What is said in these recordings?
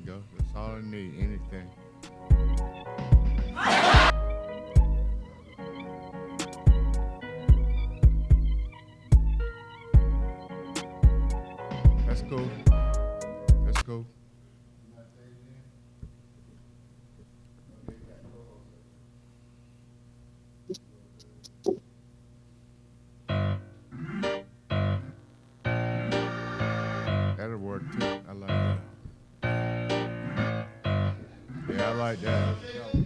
go. That's all I need. Anything. That's cool. That's cool. That'll work too. I like that. Yeah, I like that.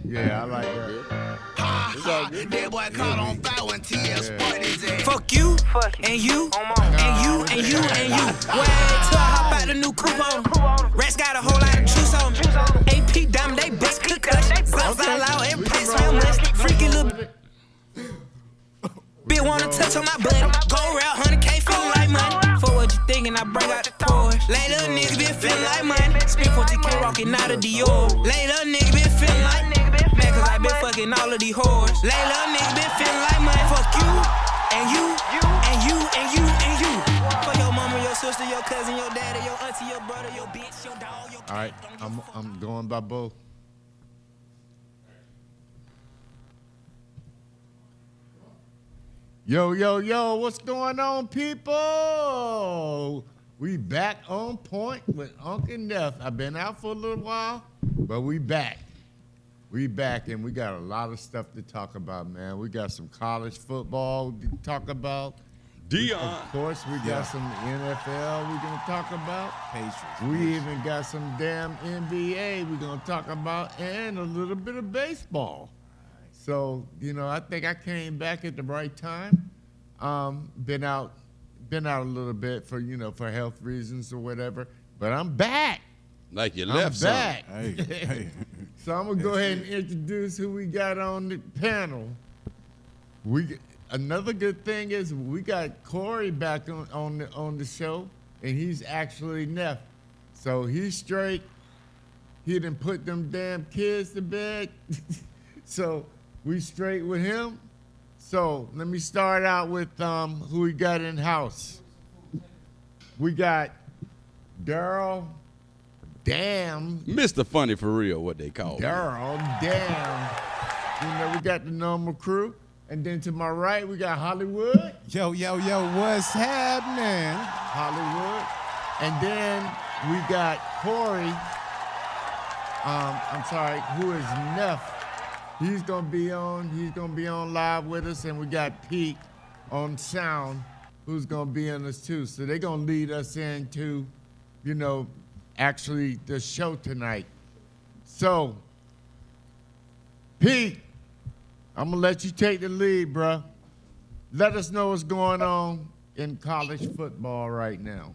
Yeah, I like that. That boy caught on fire when TS Yeah. party his ass. Fuck you, and you, and you, and you, and you. Wait till I hop out the new coupe on. Rats got a whole lot of juice on me. AP Diamond, they bust concussion. Bust all out, every place so much. Freaky little bitch wanna touch on my buddy. Go around 100K, feeling like money. For what you thinking, I bring out the Porsche. Lay little nigga been feeling like money. Spin 40K rockin' out of Dior. Lay little nigga been feeling like man, cause I been fucking all of these whores. Lay little nigga been feeling like money. Fuck you, and you, and you, and you, and you. For your mama, your sister, your cousin, your daddy, your auntie, your brother, your bitch, your dog, your cat. All right, I'm going by both. Yo, what's going on, people? We back on point with Unc and Neph. I've been out for a little while, but we back. We back, and we got a lot of stuff to talk about, man. We got some college football to talk about. Of course, we got some NFL we're going to talk about. We even got some damn NBA we're going to talk about, and a little bit of baseball. So, I think I came back at the right time. Been out a little bit for, for health reasons or whatever, but I'm back. Like you I'm left back. Hey. So I'm gonna go ahead and introduce who we got on the panel. Another good thing is we got Corey back on the show, and he's actually Neph. So he's straight. He didn't put them damn kids to bed. So we straight with him. So let me start out with who we got in house. We got Daryl Dam. Mr. Funny for real, what they call him. Daryl Dam. We got the normal crew. And then to my right, we got Hollywood. Yo, what's happening? Hollywood. And then we got Corey. Who is Neph. He's gonna be on live with us, and we got Pete on sound, who's gonna be on us too. So they're gonna lead us into, actually the show tonight. So, Pete, I'm gonna let you take the lead, bruh. Let us know what's going on in college football right now.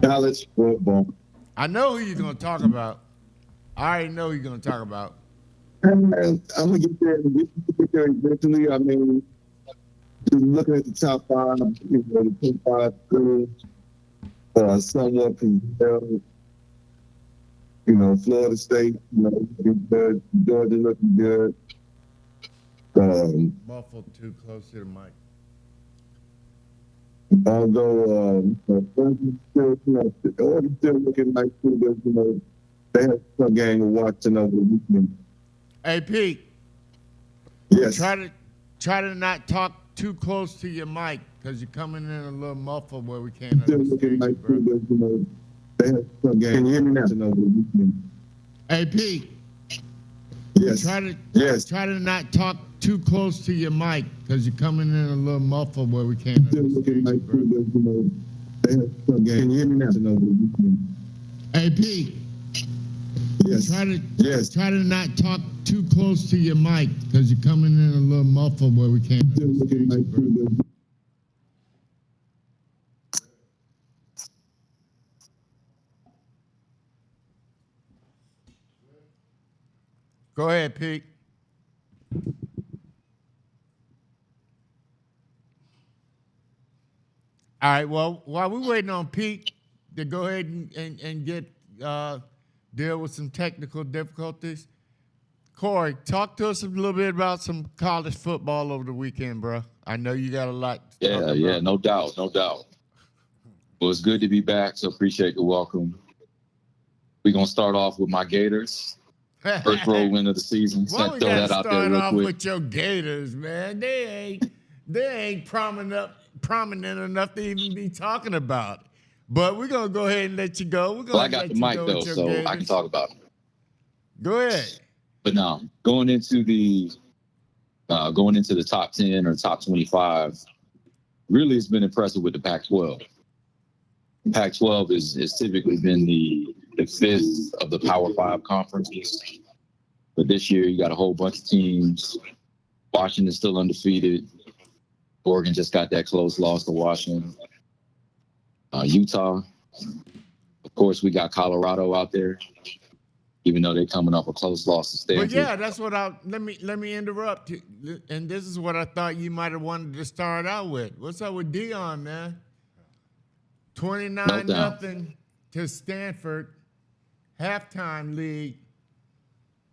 College football. I know who you're gonna talk about. I already know who you're gonna talk about. I'm gonna get there eventually. I mean, just looking at the top five, the top five schools, somewhat compared. Florida State, looking good. Georgia looking good. Muffled too close to the mic. Although Oregon's still looking like they have some game to watch another weekend. Hey Pete. Yes. Try to not talk too close to your mic, because you're coming in a little muffled where we can't Still understand looking you, like bro. they have some game. Can you hear me now? Another weekend. Hey Pete. Yes. Try to not talk too close to your mic, because you're coming in a little muffled where we can't Still looking understand you, like bro. they have some game. Can you hear me now? Another weekend. Hey Pete. Yes. Try to not talk too close to your mic, because you're coming in a little muffled where we can't Still looking understand like you, bro. Go ahead, Pete. All right, well, while we're waiting on Pete to go ahead and get deal with some technical difficulties, Corey, talk to us a little bit about some college football over the weekend, bro. I know you got a lot to talk about. Yeah, no doubt. Well, it's good to be back, so appreciate the welcome. We're going to start off with my Gators. First road win of the season. Why So we throw gotta that out there start real off quick. with your Gators, man? They ain't prominent enough to even be talking about it. But we're gonna go ahead and let you go. We're gonna Well, I got let the you mic, go though, with your so Gators. I can talk about it. Go ahead. But no, going into the top 10 or top 25, really it's been impressive with the Pac-12. Pac-12 is typically been the fifth of the Power 5 conferences. But this year you got a whole bunch of teams. Washington's still undefeated. Oregon just got that close loss to Washington. Utah, of course, we got Colorado out there, even though they're coming off a close loss to Stanford. But yeah, that's what let me interrupt you. And this is what I thought you might have wanted to start out with. What's up with Dion, man? 29-0 to Stanford, halftime lead.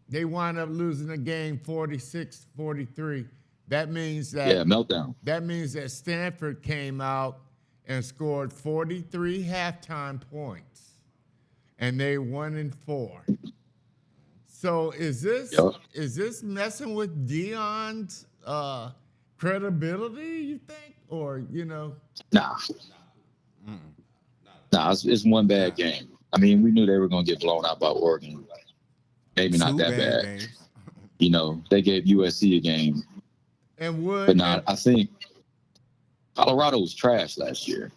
They wind up losing the game 46-43. That means that meltdown. That means that Stanford came out and scored 43 halftime points, and they 1-4. So is this messing with Dion's credibility? You think, or Nah, it's one bad game. I mean, we knew they were going to get blown out by Oregon. Maybe not that bad. Games. They gave USC a game. And I think Colorado was trash last year.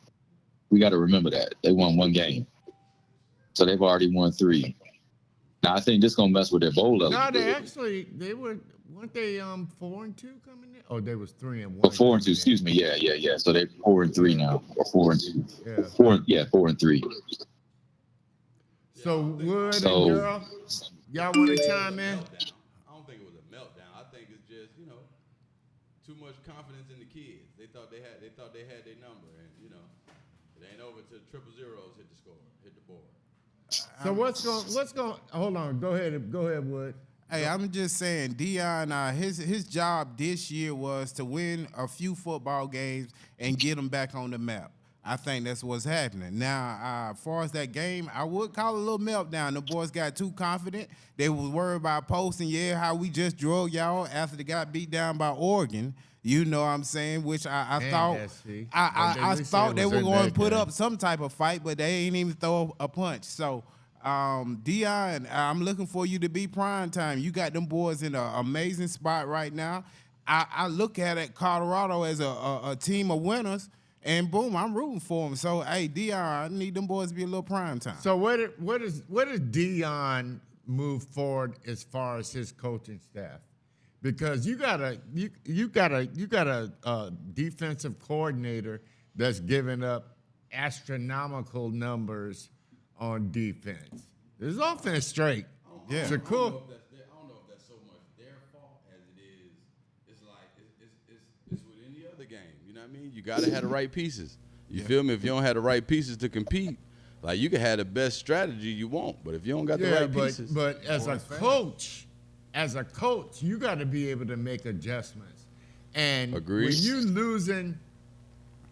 We got to remember that. They won one game. So they've already won 3. Now, I think this is going to mess with their bowl eligibility. they weren't they 4-2 coming in? Oh, they was 3-1. Oh, 4-2, excuse me. Yeah. So they're 4-3 now, or 4-2. Yeah. 4-3. So Wood and Daryl, y'all want to chime in? I don't think it was a meltdown. I think it's just too much confidence in the kids. They thought they had their number, and it ain't over till triple zeros hit the board. So what's going? Hold on. Go ahead, Wood. Hey, I'm just saying, Dion, his job this year was to win a few football games and get them back on the map. I think that's what's happening. Now, as far as that game, I would call it a little meltdown. The boys got too confident. They was worried about posting, how we just drug y'all after they got beat down by Oregon. You know what I'm saying? Which I thought they were going to put up some type of fight, but they ain't even throw a punch. So, Dion, I'm looking for you to be prime time. You got them boys in an amazing spot right now. I look at it, Colorado as a team of winners. And boom, I'm rooting for him. So, hey, Dion, I need them boys to be a little prime time. So, what does Dion move forward as far as his coaching staff? Because you got a defensive coordinator that's giving up astronomical numbers on defense. This offense straight. Yeah. So cool. I don't know if that's so much their fault as it is. It's like it's with any other game. You know what I mean? You gotta have the right pieces. You feel me? If you don't have the right pieces to compete, like you can have the best strategy you want, but if you don't got the right pieces, but as a coach, you got to be able to make adjustments. And Agreed.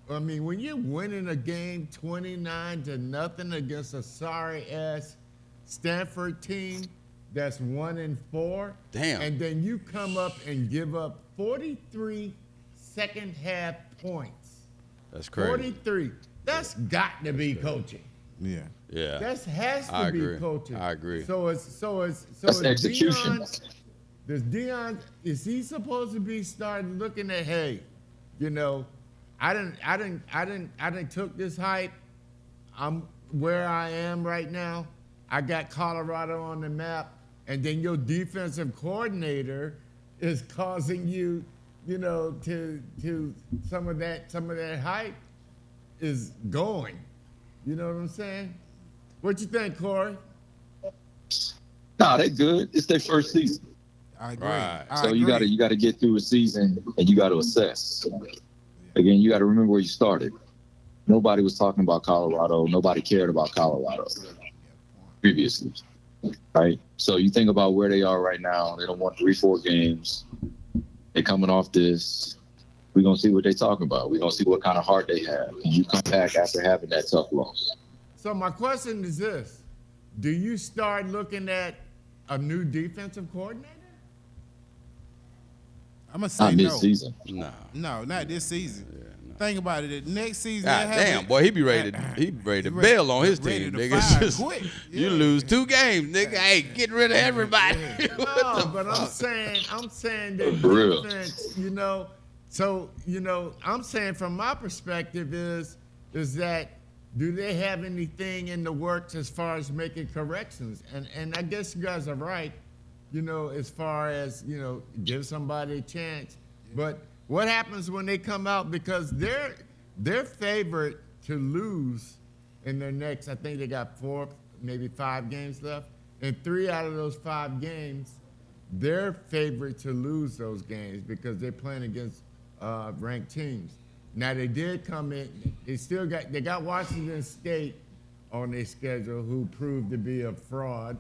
when you're winning a game 29-0 against a sorry ass Stanford team that's 1-4, damn, and then you come up and give up 43 second half points. that's crazy. 43. That's got to be coaching. Yeah. Yeah, That has to be coaching. I agree. So it's That's execution. Is he supposed to be starting looking at, hey, I didn't took this hype. I'm where I am right now. I got Colorado on the map, and then your defensive coordinator is causing you, to some of that hype is going. You know what I'm saying? What you think, Corey? Nah, they good. It's their first season. I agree. Right. So you gotta get through a season and you gotta assess. Again, you gotta remember where you started. Nobody was talking about Colorado. Nobody cared about Colorado previously. Right? So you think about where they are right now. They don't want 3-4 games. They're coming off this. We're gonna see what they talk about. We're gonna see what kind of heart they have. And you come back after having that tough loss. So my question is this. do you start looking at a new defensive coordinator? I'm gonna say Not no. mid-season. Nah. No, not this season. Think about it. The next season, God damn, boy, he be ready to bail on his ready team, to nigga. fire It's just, quick. you Yeah. lose 2 games, nigga. Hey, get rid of everybody. No, but I'm saying that For real. defense, so I'm saying from my perspective is that do they have anything in the works as far as making corrections? And I guess you guys are right, as far as, give somebody a chance. But what happens when they come out, because they're favored to lose in their next, I think they got 4, maybe 5 games left. And 3 out of those 5 games, they're favored to lose those games because they're playing against ranked teams. Now they did come in, they got Washington State on their schedule, who proved to be a fraud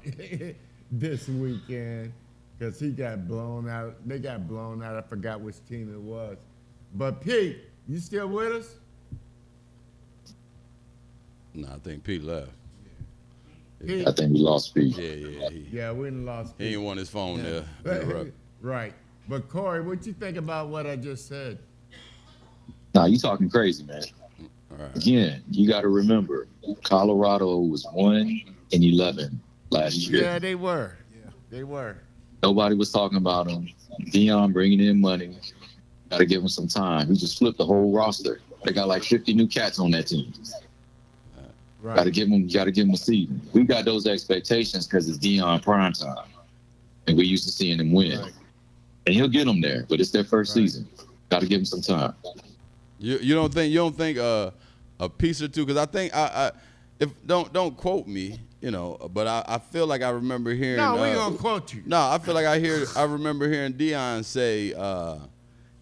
this weekend because he got blown out. They got blown out. I forgot which team it was. But Pete, you still with us? Nah, I think Pete left. Pete? I think we lost Pete. Yeah. Yeah, we done lost He Pete. didn't want his phone there. Interrupt. Right. But Corey, what you think about what I just said? Nah, you talking crazy, man. All right. Again, you got to remember, Colorado was 1-11 last year. Yeah, they were. Yeah, they were. Nobody was talking about them. Dion bringing in money. Got to give him some time. He just flipped the whole roster. They got like 50 new cats on that team. Right. Got to give him a season. We got those expectations because it's Dion prime time, and we're used to seeing him win. Right. And he'll get them there, but it's their first season. Got to give him some time. You don't think a piece or two? Because I think if don't quote me, but I feel like I remember hearing. No, we gonna quote you. No, I feel like I remember hearing Dion say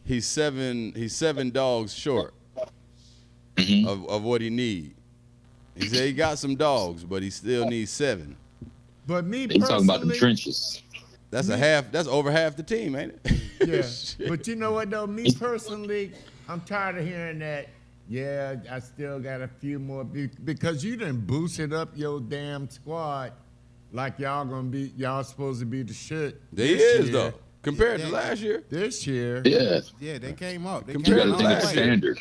he's seven dogs short of what he need. He said he got some dogs, but he still needs 7. But me He's talking about the personally, trenches. That's That's over half the team, ain't it? yeah. Shit. But you know what though? Me personally, I'm tired of hearing that. Yeah, I still got a few more because you done boosted up your damn squad like y'all supposed to be the shit. They this is year. though compared to last year. This year. Yeah. Yeah, they came up. They Compared You came got to up think of last the year. standard.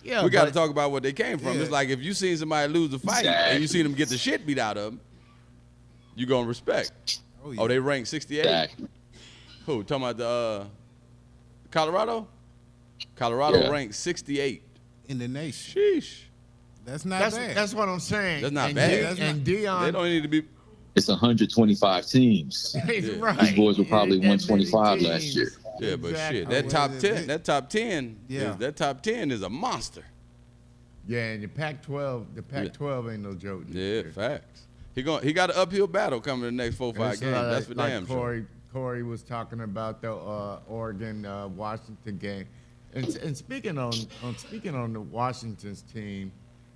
Yeah, We got to but- talk about what they came from. Yeah. It's like if you seen somebody lose a fight and you seen them get the shit beat out of them, you gonna respect. Oh, yeah. Oh, they ranked 68. Exactly. Who talking about the Colorado? Colorado Yeah. ranked 68. in the nation. Sheesh. That's not That's bad. that's what I'm saying. That's not and bad. Di- That's and They Dion, don't need to be. It's 125 teams. he's Yeah. right. These boys were probably Ain't that many 125 last teams. year. Yeah, but Exactly. shit, that Oh, top well, 10, they- that top 10, Yeah. that top 10 is a monster. Yeah, and the Pac-12 ain't no joke. this Yeah, year. facts. He got an uphill battle coming in the next 4-5 It's games. That's for like damn sure. Corey was talking about the Oregon Washington game, and speaking on the Washington's team,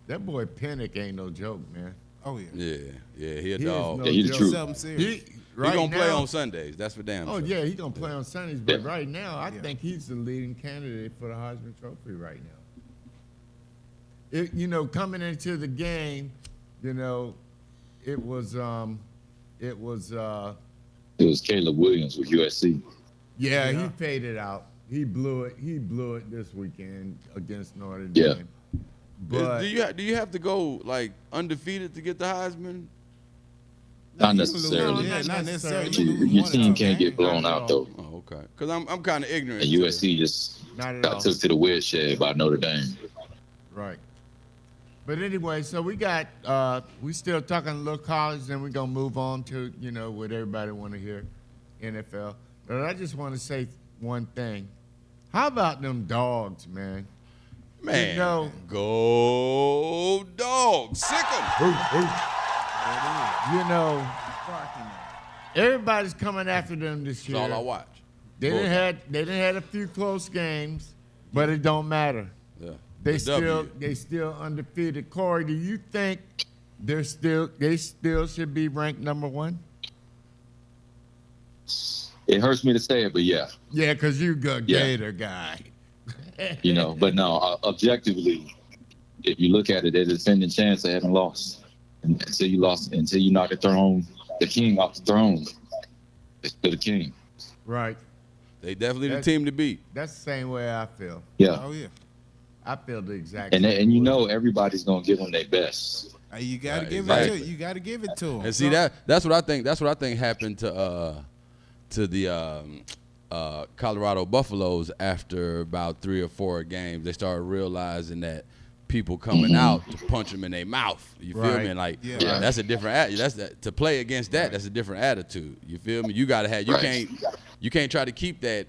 that boy Pennick ain't no joke, man. oh yeah. Yeah, he a He is dog. no Yeah, he the joke. truth. Something serious. He, He right gonna play now- on Sundays. That's for damn Oh sure. yeah, he gonna play on Sundays, but Yeah. right now I think he's the leading candidate for the Heisman Trophy right now. Coming into the game, it was It was Caleb Williams with USC. yeah, he faded out. He blew it this weekend against Notre Yeah. Dame. But do you have to go like undefeated to get the Heisman? Not You lose- necessarily. Yeah, not necessarily. Your- You lose Your one team of them can't get games. blown Not at out, though. Oh, okay. Because I'm kind of ignorant. And to USC just not at all. got took to the woodshed by Notre Dame. Right. But anyway, so we still talking a little college, then we're gonna move on to, what everybody wanna hear, NFL. But I just wanna say one thing. How about them dogs, man? Man, know- go dogs. Sick 'em. Everybody's coming after them this That's year. all I watch. They didn't had a few close games, but it don't matter. Yeah. They The W. still undefeated. Corey, do you think they still should be ranked number 1? It hurts me to say it, but yeah, Yeah, because you a Yeah. Gator guy. you know. But no, objectively, if you look at it, there's a defending chance they haven't lost. until you knock the king off the throne. It's still the king. Right. They definitely the team to beat. That's the same way I feel. Yeah. Oh yeah. I feel the exact And same and you way. know everybody's gonna give them their best. You gotta give exactly. it to. You gotta give it to them. And see that's what I think. That's what I think happened to the Colorado Buffaloes after about 3 or 4 games. They started realizing that people coming out to punch them in their mouth. You feel Right. me? And like Yeah. that's a different. To play against that. That's a different attitude. You feel me? You gotta have. You can't try to keep that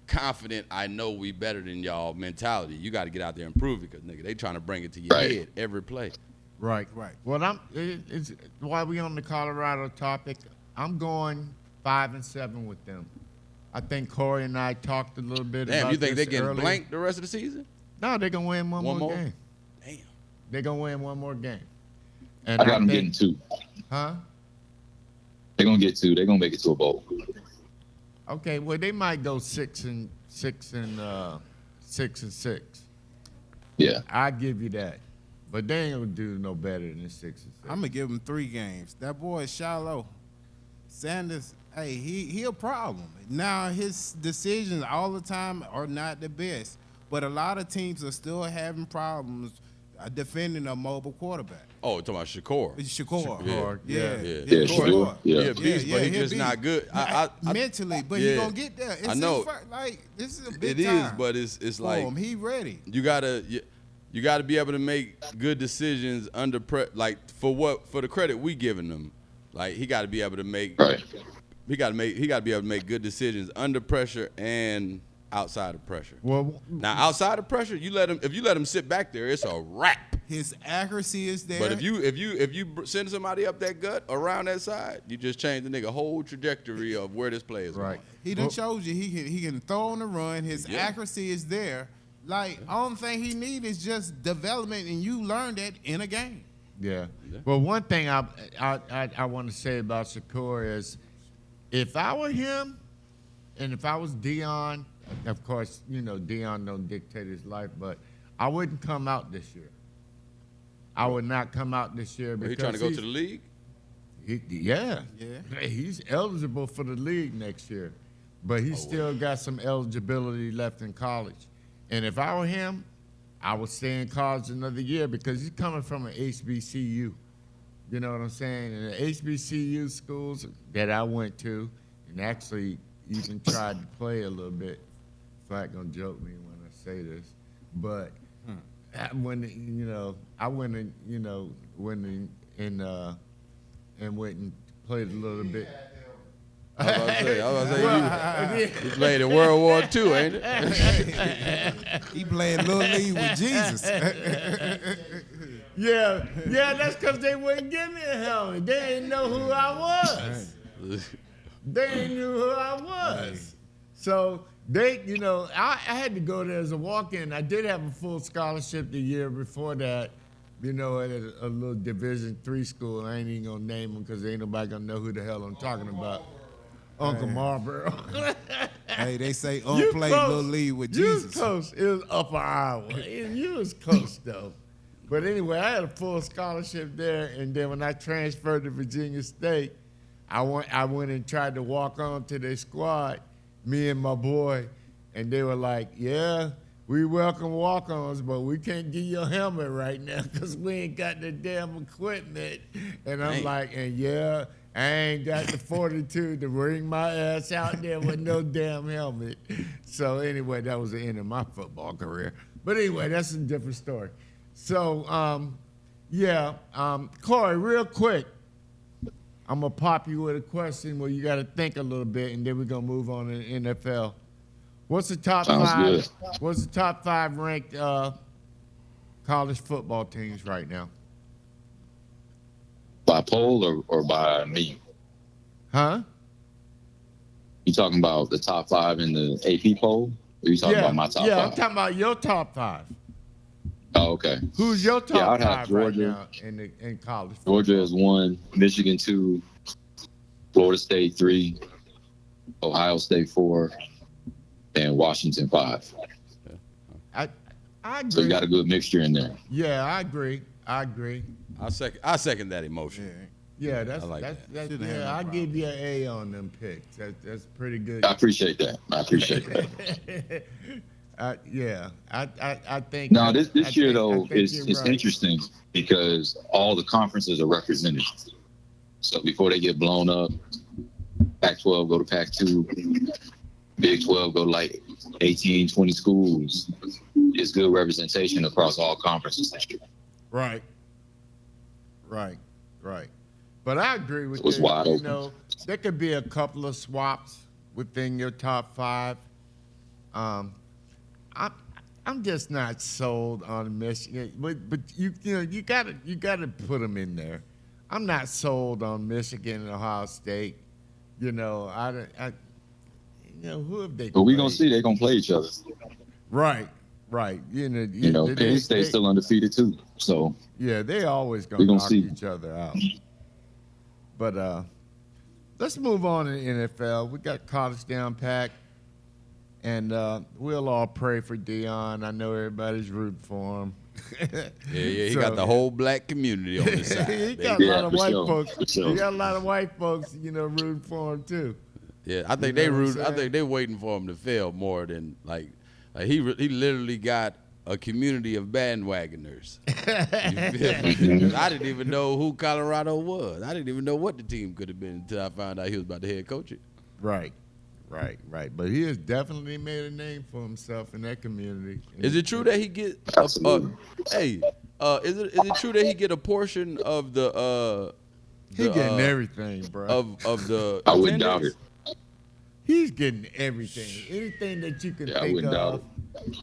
confident. I know we better than y'all mentality. You got to get out there and prove it, because nigga, they trying to bring it to your Right. head every play. Right. Right. Well, it's while we on the Colorado topic, I'm going 5-7 with them. I think Corey and I talked a little bit Damn, about you think they this getting earlier. blanked the rest of the season? No, they're gonna win one more game. Damn. They're gonna win one more game. And I got them getting 2. Huh? They're gonna get 2. They're gonna make it to a bowl. Okay. Well, they might go 6-6. Yeah. I give you that, but they ain't gonna do no better than 6-6. I'm gonna give him 3 games. That boy is shallow. Sanders, hey, he a problem. Now his decisions all the time are not the best, but a lot of teams are still having problems defending a mobile quarterback. Oh, you're talking about Shakur. Shakur. Yeah. Yeah. Yeah, Shakur. Yeah. He a beast, but he he'll just be- not good. I mentally, but yeah. he gonna get there. It's I know. his like this is a big it time is, but it's for like him. He ready. you gotta be able to make good decisions under like for the credit we giving them. Like he got to be able to make Right. he got to be able to make good decisions under pressure and outside of pressure. Well, Now outside of pressure, if you let him sit back there, it's a wrap. His accuracy is there. But if you send somebody up that gut around that side, you just change the nigga whole trajectory of where this play is going. He done showed you he can throw on the run. His Yeah. accuracy is there. Like only thing he need is just development, and you learn that in a game. yeah. Well, one thing I want to say about Shakur is, if I were him, and if I was Dion, of course, you know Dion don't dictate his life, but I wouldn't come out this year. I would not come out this year Are because you trying to go to the league? Yeah. Yeah. He's eligible for the league next year, but he's still got some eligibility left in college. And if I were him, I would stay in college another year because he's coming from an HBCU. You know what I'm saying? And the HBCU schools that I went to, and actually even tried to play a little bit. Flat gonna joke me when I say this, but I went and went and played a little bit. I was about to say, you played in World War II, ain't it? He playing little league with Jesus. Yeah, that's because they wouldn't give me a helmet. They didn't know who I was. They didn't know who I was. So they, I had to go there as a walk-in. I did have a full scholarship the year before that, at a little Division III school. I ain't even gonna name them because ain't nobody gonna know who the hell I'm talking about. Uncle Marlboro. Hey, they say You play close. little league with You Jesus. was close. It was Upper Iowa. You was close though. But anyway, I had a full scholarship there, and then when I transferred to Virginia State, I went and tried to walk on to their squad, me and my boy, and they were like, "Yeah, we welcome walk-ons, but we can't give you a helmet right now because we ain't got the damn equipment." And I'm like, I ain't got the fortitude to bring my ass out there with no damn helmet. So anyway, that was the end of my football career. But anyway, that's a different story. So, Corey, real quick, I'm going to pop you with a question where you got to think a little bit, and then we're going to move on to the NFL. What's the top Sounds five? good. What's the top 5 ranked college football teams right now? By poll or by me? Huh? You talking about the top 5 in the AP poll? Or you talking about my top 5? Yeah, I'm talking about your top 5. Oh, okay. Who's your top I'd have 5 right Georgia. now in college football? Georgia is 1, Michigan 2, Florida State 3, Ohio State 4, and Washington 5. I agree. So you got a good mixture in there. Yeah, I agree. I second that emotion. Yeah, that's I like that's that. Shouldn't have no I'll problem. give you an A on them picks. That's pretty good. I appreciate that. I think. No, this I year think- though I think is you're it's right. interesting because all the conferences are represented. So before they get blown up, Pac-12 go to Pac-2, Big 12 go to like 18, 20 schools. It's good representation across all conferences this year. Right. But I agree with It was you. wide You open. know, there could be a couple of swaps within your top 5. I'm just not sold on Michigan, but you gotta put them in there. I'm not sold on Michigan and Ohio State. You know, who have they? But we're gonna played? see they're gonna play each other. Right. You know, Penn State's still undefeated too. So yeah, they always gonna We gonna knock see. each other out. But let's move on to the NFL. We got college down packed, and we'll all pray for Deion. I know everybody's rooting for him. Yeah, he So- got the whole black community on his side. he baby. got a Yeah, lot of for white sure, folks. for sure. He got a lot of white folks, rooting for him too. Yeah, I think You they know what I'm root. I saying? think they waiting for him to fail more than like he literally got a community of bandwagoners. You feel me? 'Cause I didn't even know who Colorado was. I didn't even know what the team could have been until I found out he was about to head coach it. Right. But he has definitely made a name for himself in that community. Is it true that he get? Absolutely. Hey, is it true that he get a portion of the? He getting everything, bro. of the. I wouldn't doubt attendance? it. He's getting everything. Anything that you can Yeah, I think wouldn't doubt of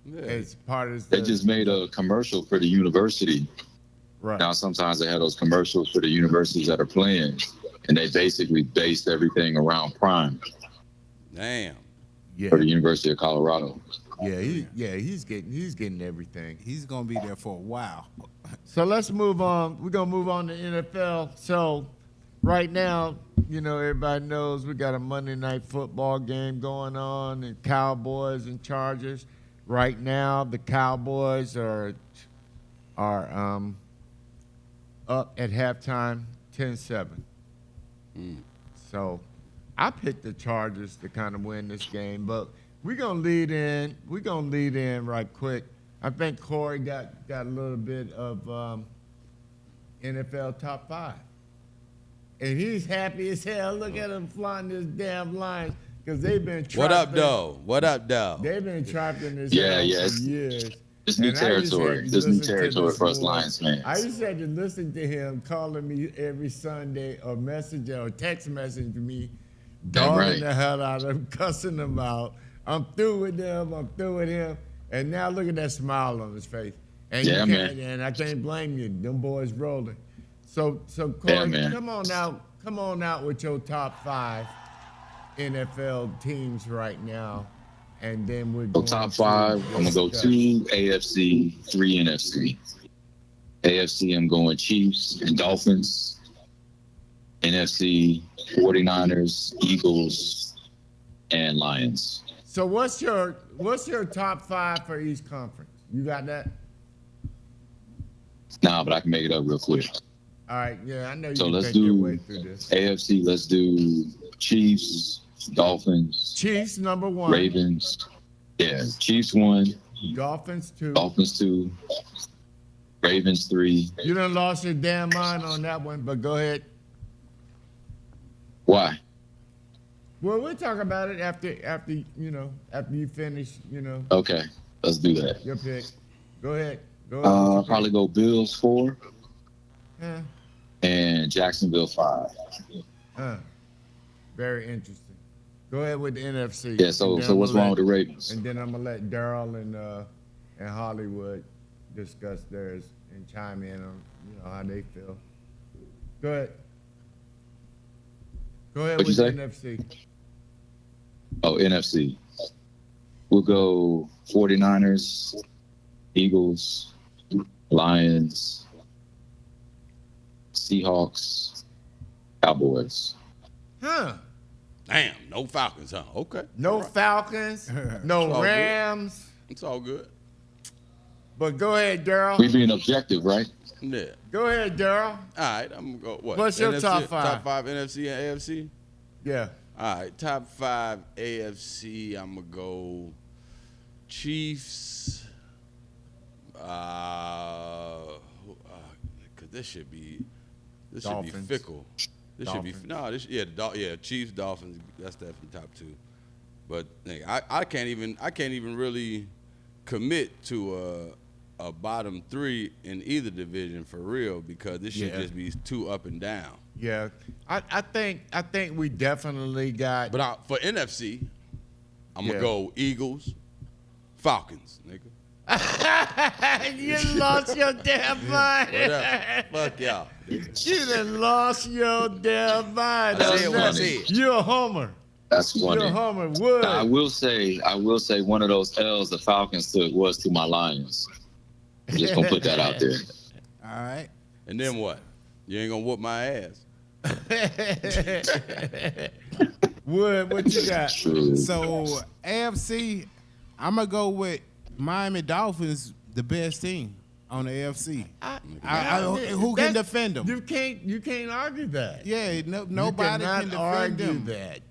Yeah. as part of They just made a commercial for the university. right. Now sometimes they have those commercials for the universities that are playing, and they basically based everything around Prime Damn. Yeah. for the University of Colorado. He's getting everything. He's gonna be there for a while. So let's move on. We're gonna move on to NFL. So right now, everybody knows we got a Monday night football game going on, and Cowboys and Chargers. Right now, the Cowboys are up at halftime, 10-7. So I picked the Chargers to kind of win this game, but we're gonna lead in. We're gonna lead in right quick. I think Corey got a little bit of NFL top 5, and he's happy as hell. Look at him flying this damn line because they've been. What up, trapping- though? What up, though? They've been trapped in this Yeah, hell yeah, for it's- years. It's new And I just territory. had to This new listen to territory this for us boy. Lions fans. I used to have to listen to him calling me every Sunday or message or text message me, Damn dogging right. the hell out of him, cussing him out. I'm through with them. I'm through with him. And now look at that smile on his face. And Yeah, you can't, man. and I can't blame you. Them boys rolling. So Yeah, Corey, man. come on out with your top 5 NFL teams right now. And then we're So going top to 5, I'm gonna go discuss. 2 AFC, 3 NFC. AFC, I'm going Chiefs and Dolphins. NFC, 49ers, Eagles, and Lions. So what's your top 5 for each conference? You got that? Nah, but I can make it up real quick. All right, yeah, I know you So can let's think your do way through this. AFC, let's do Chiefs, Dolphins, Chiefs number 1, Ravens. Yeah, Chiefs 1, Dolphins 2. Dolphins 2, Ravens 3. You done lost your damn mind on that one, but go ahead. Why? Well, we'll talk about it after you finish, Okay, let's do that. your pick. Go ahead. Go ahead. with your I'll pick. probably go Bills 4 Huh, and Jacksonville 5. huh. Very interesting. Go ahead with the NFC. Yeah, so And then so what's I'm gonna wrong with the Ravens? And then I'm gonna let Daryl and Hollywood discuss theirs and chime in on how they feel. Go ahead. Go ahead What'd with you the say? NFC. Oh, NFC. We'll go 49ers, Eagles, Lions, Seahawks, Cowboys. Huh? Damn, no Falcons, huh? Okay. No All right. Falcons. It's No all good. Rams. It's all good. But go ahead, Daryl. We being objective, right? Yeah. Go ahead, Daryl. All right, I'm gonna go. What? What's your NFC, top five? Top 5 NFC and AFC. Yeah. All right, top 5 AFC. I'm gonna go Chiefs. Cause this should be Dolphins. fickle. This Dolphins. should be no. Chiefs, Dolphins. That's definitely top 2. But I can't even really commit to a bottom 3 in either division for real because this should just be too up and down. Yeah. I think we definitely got. But for NFC, I'm gonna go Eagles, Falcons, nigga. You lost your damn mind. Fuck y'all. You done lost your damn mind. I said what I said. You're a homer. That's funny. You're a homer. Wood. I will say one of those L's the Falcons took was to my Lions. I'm just gonna put that out there. All right. And then what? You ain't gonna whoop my ass. Wood, what you got? True. So AFC, I'm gonna go with Miami Dolphins, the best team on the AFC. Who can defend them? You can't argue that. Yeah, nobody you can cannot defend argue them. that.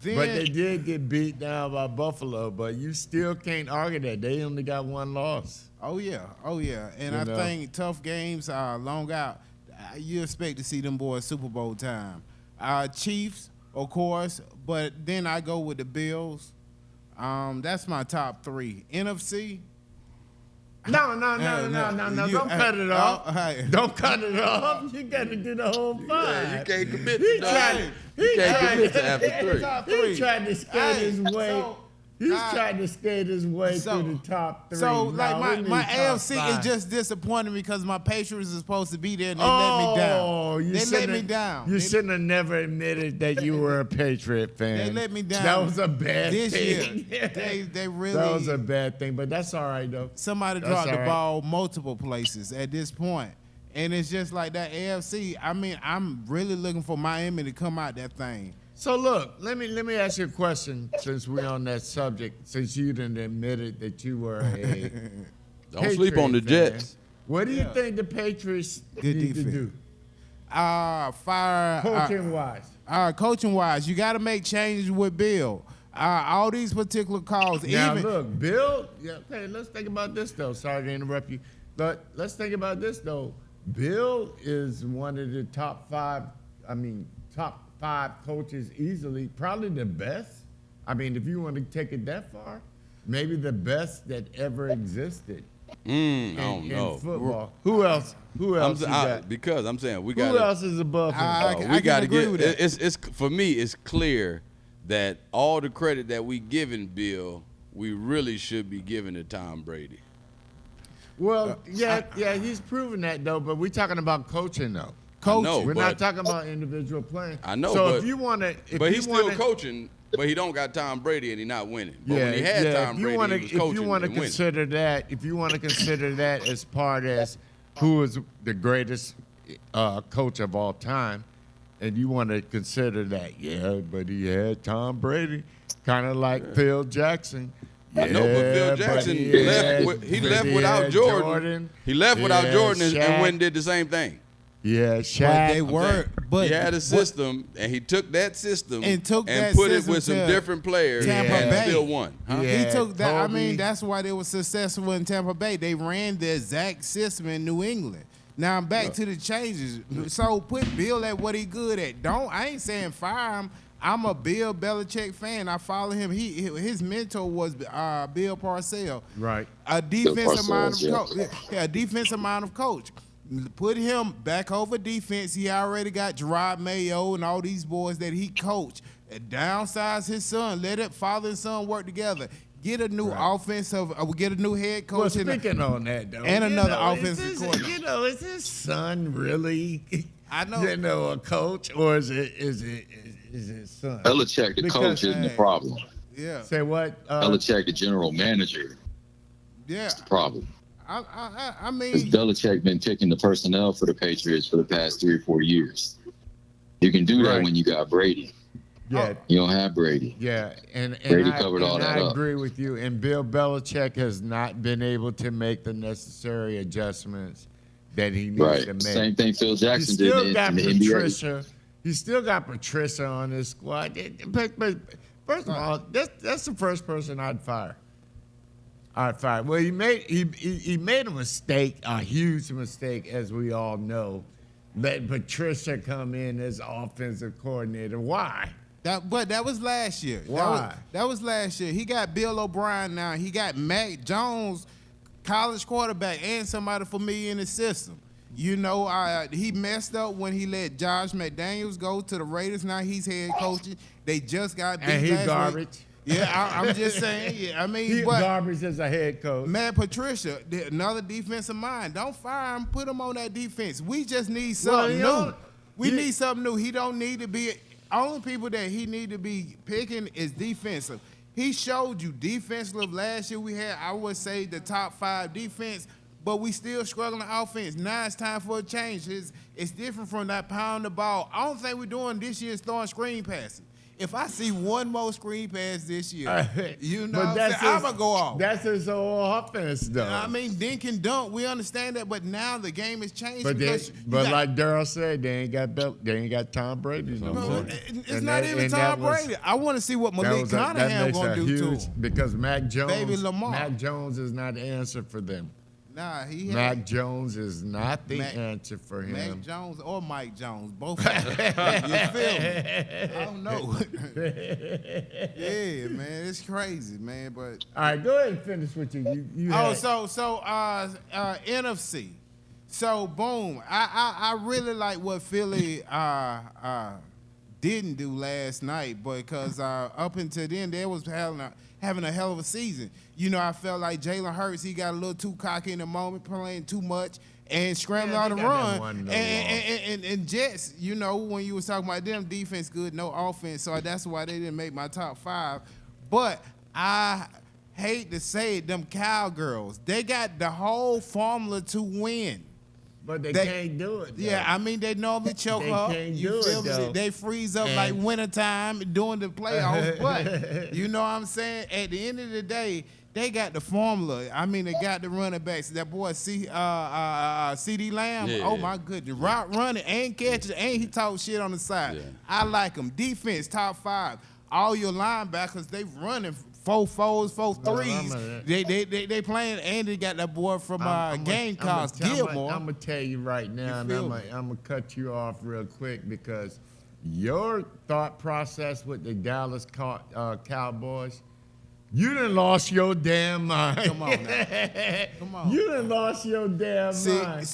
Then, But they did get beat down by Buffalo, but you still can't argue that. They only got one loss. oh yeah, and You I know. think tough games are long out. You expect to see them boys Super Bowl time. Chiefs, of course, but then I go with the Bills. That's my top 3. NFC. No. You- Don't cut it off. hey. Don't cut it off. You got to do the whole You five. can't commit He to tried. that. He You can't tried. commit to after 3. Top He 3. tried to skate his way. so- He's trying to skate his way So- through the top 3. So, like, No, we need my top AFC 5. is just disappointing because my Patriots are supposed to be there and they let me down. You They shouldn't let me have- down. You They- shouldn't have never admitted that you were a Patriot fan. They let me down. That was a bad this thing. year. They really. That was a bad thing, but that's all right, though. Somebody That's dropped all the right. ball multiple places at this point. And it's just like that AFC. I mean, I'm really looking for Miami to come out that thing. So look, let me ask you a question since we're on that subject. Since you didn't admitted that you were a Don't sleep on the Patriot fan, Jets. What do you think the Patriots Good need to defense. do, Coaching coaching wise? You got to make changes with Bill. All these particular calls. Now even look, Bill. Yeah, okay, let's think about this though. Sorry to interrupt you, but let's think about this though. Bill is one of the top 5. I mean, top 5 coaches easily, probably the best. I mean, if you want to take it that far, maybe the best that ever existed I don't in know. football. Who else? Who else? You got? Because I'm saying we Who got. else is above him? I We can got to agree get. with that. It's for me. It's clear that all the credit that we giving Bill, we really should be giving to Tom Brady. Well, yeah, he's proven that though. But we're talking about coaching though. Coaching. know, We're but- not talking about individual playing. I know, So but- if you want to, But he's still coaching. But he don't got Tom Brady and he not winning. But when he had Tom Brady, he was if coaching you want to and winning. consider that, as part as who is the greatest coach of all time, and you want to consider that, but he had Tom Brady, kind of like Phil Jackson. I know, but Phil Jackson left without Jordan. He left without Jordan and went and did the same thing. Yeah, But Shaq. they were. But he had a system, and he took that system And took that put it system with some to different players Tampa and Bay. still won. Huh? Yeah. He took that. I Kobe. mean, that's why they were successful in Tampa Bay. They ran the exact system in New England. Now I'm back to the changes. So put Bill at what he good at. I ain't saying fire him. I'm a Bill Belichick fan. I follow him. His mentor was Bill Parcells. Right. A defensive mind of Parcells, coach. Yeah, a defensive mind of coach. Put him back over defense. He already got Gerard Mayo and all these boys that he coached. Downsize his son. Let it father and son work together. Get a new offensive. Get a new head Well, coach. speaking on that though, and you another know, offensive coordinator. Is his son really? I know. A coach, or is it his son? Belichick, the coach, isn't the problem. Yeah, Say what? Belichick, the general manager, yeah. is the problem. I Because mean, Belichick been picking the personnel for the Patriots for the past 3 or 4 years. You can do that Right. when you got Brady. Yeah. You don't have Brady. Yeah, and Brady covered all that I up. agree with you. And Bill Belichick has not been able to make the necessary adjustmsts that he needs Right. to make. Same thing Phil He Jackson still did got in the NBA. Patricia. He still got Patricia on his squad. But first of all, that's the first person I'd fire. Well, he made a mistake, a huge mistake, as we all know, letting Patricia come in as offensive coordinator. Why? But that was last year. Why? That was last year. He got Bill O'Brien now. He got Mac Jones, college quarterback, and somebody familiar in the system. You know, he messed up when he let Josh McDaniels go to the Raiders. Now he's head coaching. They just got beat And he's last garbage. week. Yeah, I'm just saying. Yeah, I mean, He's but garbage as a head coach. man, Patricia, another defensive mind. Don't fire him. Put him on that defense. We just need something new. We need something new. He don't need to be. Only people that he need to be picking is defensive. He showed you defensive last year. We had, I would say, the top 5 defense, but we still struggling offense. Now it's time for a change. It's different from that pound the ball. I don't think we're doing this year is throwing screen passes. If I see one more screen pass this year, you know, I'm going to go off. That's his whole offense, though. I mean, dink and dunk, we understand that, but now the game has changed. But like Daryl said, they ain't got Tom Brady. It's not even Tom Brady. I want to see what Malik Cunningham going to do to him. Because Mac Jones, Baby Lamar. Mac Jones is not the answer for them. Nah, Mac Jones is not the answer for him. Mac Jones or Mike Jones, both of them. You feel me? I don't know. Yeah, man, it's crazy, man. But all right, go ahead and finish what you NFC. So boom, I really like what Philly didn't do last night, because up until then they was having a hell of a season. You know, I felt like Jalen Hurts, he got a little too cocky in the moment, playing too much and scrambling on the run. And Jets, you know, when you was talking about them, defense good, no offense, so that's why they didn't make my top 5. But I hate to say it, them Cowgirls, they got the whole formula to win. But they can't do it, though. Yeah, I mean, they normally choke up. Can't do it, though. They freeze up like wintertime during the playoffs. But, you know what I'm saying? At the end of the day, they got the formula. I mean, they got the running backs. That boy, C.D. Lamb, oh, my goodness. Route running and catching, and he talk shit on the side. Yeah. I like him. Defense, top 5. All your linebackers, they running 4-4s, 4-3s. They playing, and they got that boy from Gamecocks, Gilmore. I'm going to tell you right now, and I'm going to cut you off real quick, because your thought process with the Dallas Cowboys, you done lost your damn mind. Come on now. Come on. You done lost your damn mind.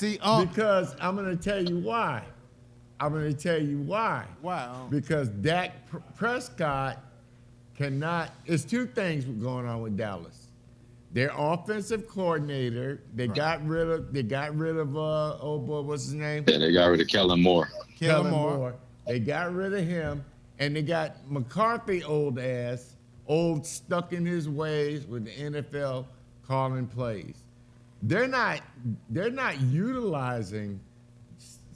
Because I'm going to tell you why. Why? Because Dak Prescott cannot. It's 2 things going on with Dallas. Their offensive coordinator, they got rid of oh boy, what's his name? Yeah, they got rid of Kellen Moore. Kellen Moore. They got rid of him, and they got McCarthy, old stuck in his ways with the NFL calling plays. They're not utilizing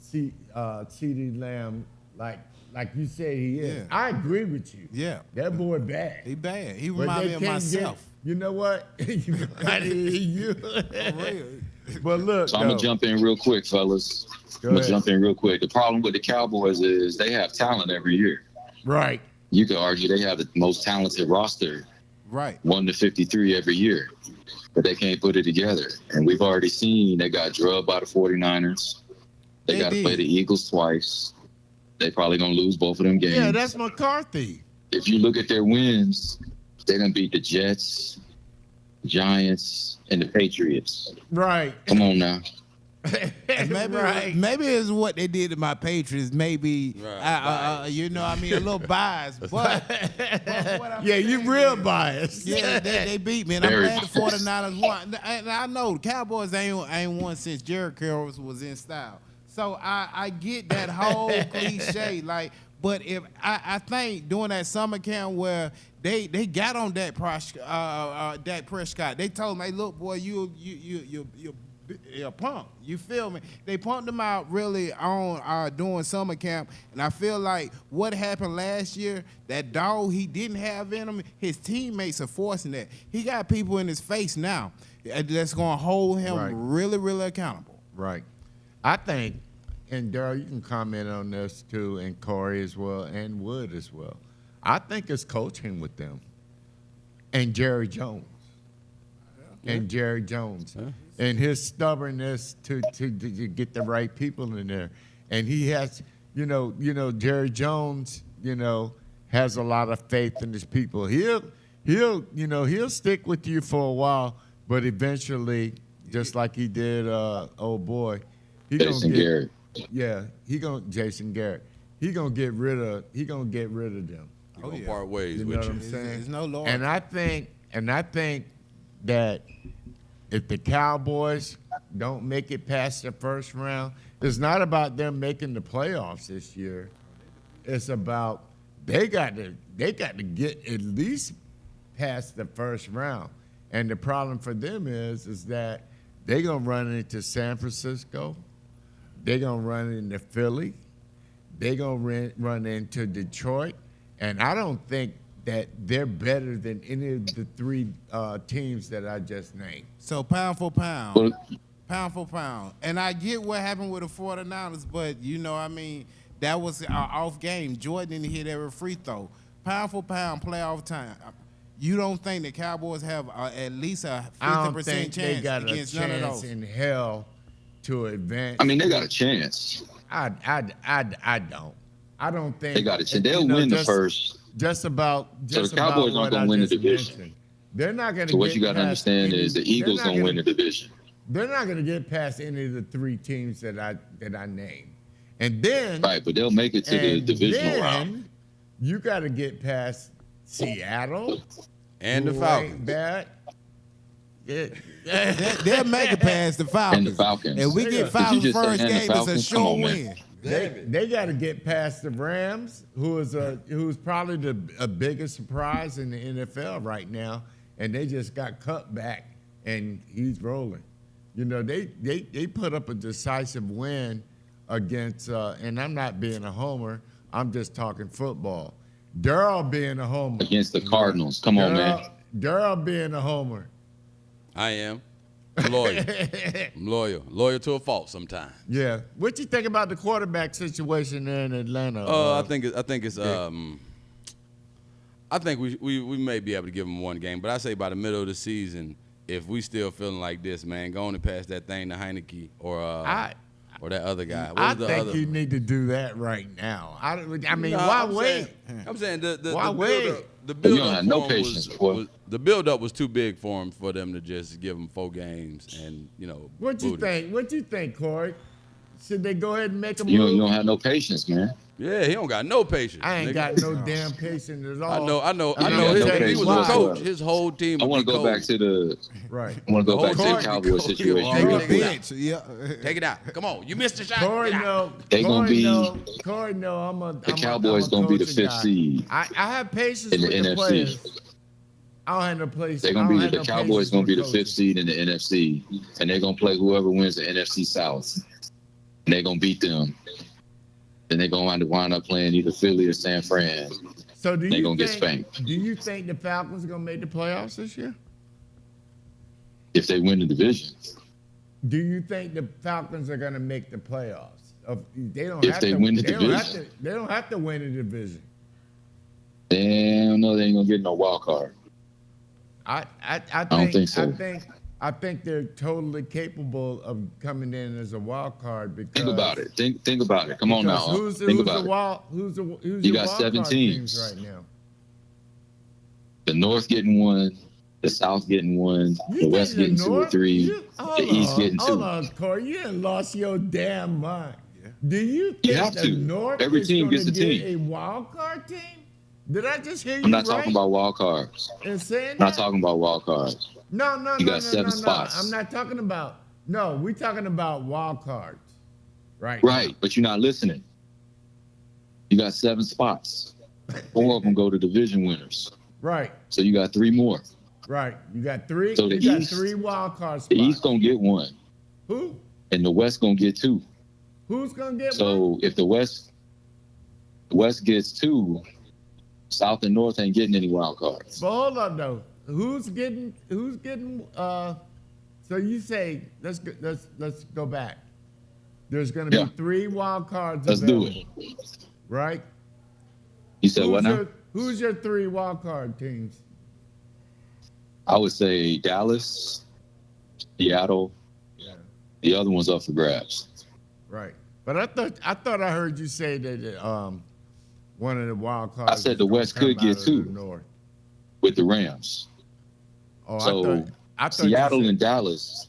C.D. Lamb like you said he is. Yeah. I agree with you. Yeah. That boy bad. He bad. He remind me of myself. You know what? you. But look, so I'm going to jump in real quick, fellas. The problem with the Cowboys is they have talent every year. Right. You could argue they have the most talented roster. Right. 1 to 53 every year. But they can't put it together. And we've already seen they got drubbed by the 49ers. They got to play the Eagles twice. They probably going to lose both of them games. Yeah, that's McCarthy. If you look at their wins, they're going to beat the Jets, Giants, and the Patriots. Right. Come on now. Maybe it's what they did to my Patriots. Maybe, you know, I mean, a little biased. But yeah, you real biased. Yeah, they beat me, and I'm glad the 49ers won. And I know the Cowboys ain't won since Jerry Carroll was in style. So I get that whole cliche, like, but if I think during that summer camp where they got on Dak Prescott, they told him, "Hey, look, boy, you Yeah, pump. You feel me? They pumped him out really on during summer camp, and I feel like what happened last year, that dog he didn't have in him, his teammates are forcing that. He got people in his face now that's gonna hold him Right. really, really accountable. Right. I think, and Daryl, you can comment on this too, and Corey as well, and Wood as well. I think it's coaching with them, and Jerry Jones, and Jerry Jones, and his stubbornness to get the right people in there, and he has, Jerry Jones, has a lot of faith in his people. He'll stick with you for a while, but eventually, just like he did, old boy, Jason Garrett. Yeah, Jason Garrett. He gonna get rid of them. You gonna part ways You know with what you. I'm saying? There's no loyalty. And I think that if the Cowboys don't make it past the first round, it's not about them making the playoffs this year. It's about they got to get at least past the first round. And the problem for them is that they're gonna run into San Francisco, they're gonna run into Philly, they're gonna run into Detroit, and I don't think that they're better than any of the three teams that I just named. So pound for pound. Well, Pound for pound. And I get what happened with the 49ers, but that was an off game. Jordan didn't hit every free throw. Pound for pound, playoff time. You don't think the Cowboys have at least a 50% I don't think chance they got a against none of chance those? in hell to advance. I mean, they got a chance. I don't. I don't think They got a chance. They'll win the first. Just about. So the Cowboys aren't going to win the division. Mentioned. They're not going to. So what you got to understand is the Eagles going to win the division. They're not going to get past any of the three teams that I named, and then Right, but they'll make it to the divisional round. You got to get past Seattle And the who Falcons. ain't bad. They'll make it past the Falcons. And the Falcons. If we Did get you Falcons just say first and the game, it's a Falcons? Come sure on, man. win. They got to get past the Rams, who's probably a biggest surprise in the NFL right now, and they just got cut back, and he's rolling. They put up a decisive win against, and I'm not being a homer, I'm just talking football. Daryl being a homer. Against the Cardinals. Come on, man. Daryl being a homer. I am. I'm loyal. I'm loyal. Loyal to a fault sometimes. Yeah. What you think about the quarterback situation there in Atlanta? I think we may be able to give them one game, but I say by the middle of the season, if we still feeling like this, man, go on and pass that thing to Heineke or that other guy. What I was the think other? you need to do that right now. I mean, No, why I'm wait? I'm saying Why wait? the You build don't up have no for him patience, boy. the build up was too big for him for them to just give him 4 games and What you boot him. think? What you think, Corey? Should they go ahead and make a You move? don't have no patience, man. Yeah, he don't got no patience. I ain't nigga. got no damn patience at all. I know. got His, no he patience was a coach. whatsoever. His whole team. I would want be to go cold. back to the Right. I want to go The back to whole the team Cowboy be situation. cold. Take real a quick. bench. Yeah. Take it out. Come on, you missed the shot. Corey, Get out. no. They gonna be- Corey, no. The Cowboys gonna be the 5th seed I have patience in the with the NFC. players. I don't have no place. They're gonna be the Cowboys gonna be the 5th seed in the NFC, and they're gonna play whoever wins the NFC South, and they're gonna beat them. Then they're gonna wind up playing either Philly or San Fran. So do They you gonna get think? spanked. Do you think the Falcons are gonna make the playoffs this year? If they win the division, Do you think the Falcons are gonna make the playoffs? They don't If have they to win the they don't have division. to- They don't have to win the division. damn, no, they ain't gonna get no wild card. I don't think so. I think they're totally capable of coming in as a wild card because Think about it. Think about it. Come on now. because Think about it. Who's You your got wild 7 card teams. right now? The North getting 1, the South getting 1, You the think West getting 2 or North- 3, the East getting 2. Hold on, Corey. You done lost your damn mind. Do you think have the to. North Every is team gonna gets a get team. a wild card team? Did I just hear you I'm not right? talking about wild cards. in saying I'm not that? talking about wild cards. No, You no, got 7 spots. I'm not talking about. No, we're talking about wild cards, right? Right, but you're not listening. You got 7 spots. 4 of them go to division winners. Right, So you got 3 more. right. You got 3. So the you got East- 3 wild card spots. The East gonna get 1. Who? and the West gonna get 2. Who's gonna get one? So if the West gets 2, South and North ain't getting any wild cards. But hold on though. Who's getting? So you say let's go back. There's gonna be 3 wild cards Let's available, do it. right? You said what now? Who's your 3 wild card teams? I would say Dallas, Seattle. Yeah. The other one's up for grabs. Right. But I thought I heard you say that one of the wild cards. I said is the gonna West come could get out of the 2 North. with the Rams. Oh, So I thought you Seattle said- and Dallas